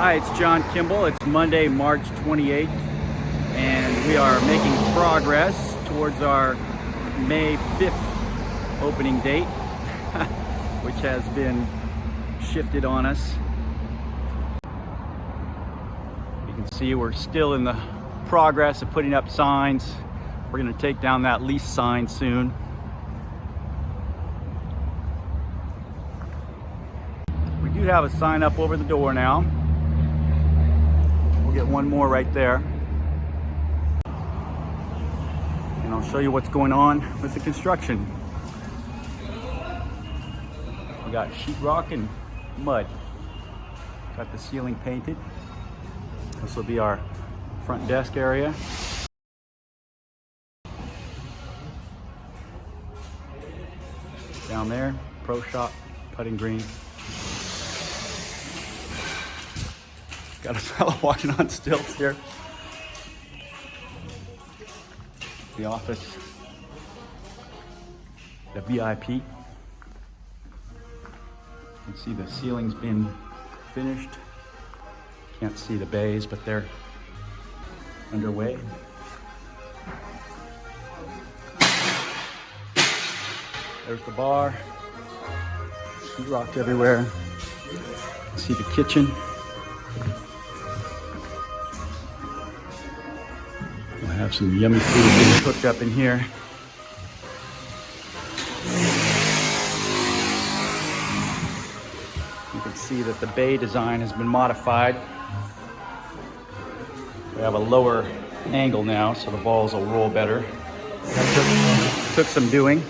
Hi, it's John Kimball. It's Monday, March 28th, and we are making progress towards our May 5th opening date, which has been shifted on us. You can see we're still in the progress of putting up signs. We're going to take down that lease sign soon. We do have a sign up over the door now. Get one more right there, and I'll show you what's going on with the construction. We got sheetrock and mud. Got the ceiling painted. This will be our front desk area. Down there, pro shop, putting green. Got a fellow walking on stilts here. The office, the VIP. You can see the ceiling's been finished. Can't see the bays, but they're underway. There's the bar. Sheetrock everywhere. You can see the kitchen. I have some yummy food being cooked up in here. You can see that the bay design has been modified. We have a lower angle now, so the balls will roll better. That took some doing.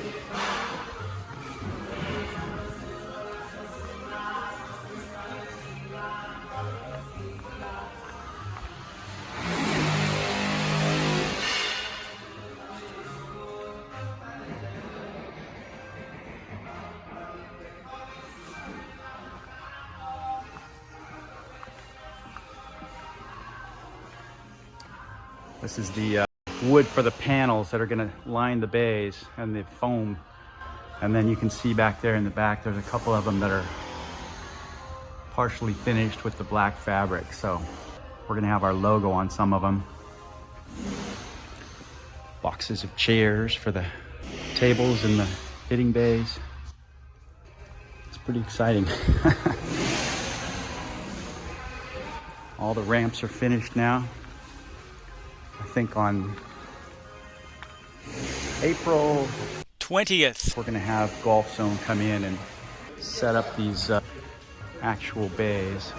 This is the wood for the panels that are going to line the bays and the foam. And then you can see back there in the back, there's a couple of them that are partially finished with the black fabric. So we're going to have our logo on some of them. Boxes of chairs for the tables and the fitting bays. It's pretty exciting. All the ramps are finished now. I think on April 20th, we're going to have Golf Zone come in and set up these actual bays.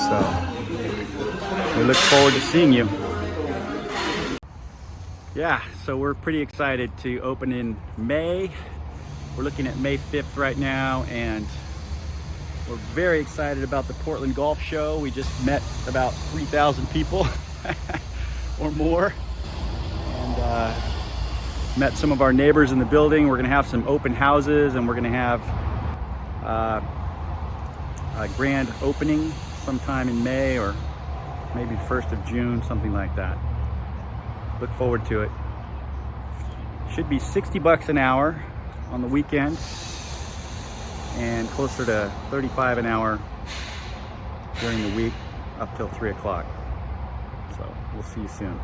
So we look forward to seeing you. Yeah, so we're pretty excited to open in May. We're looking at May 5th right now, and we're very excited about the Portland Golf Show. We just met about 3,000 people or more, and met some of our neighbors in the building. We're gonna have some open houses, and we're gonna have a grand opening sometime in May or maybe 1st of June, something like that. Look forward to it. Should be $60 an hour on the weekend, and closer to $35 an hour during the week up till 3 o'clock. So we'll see you soon.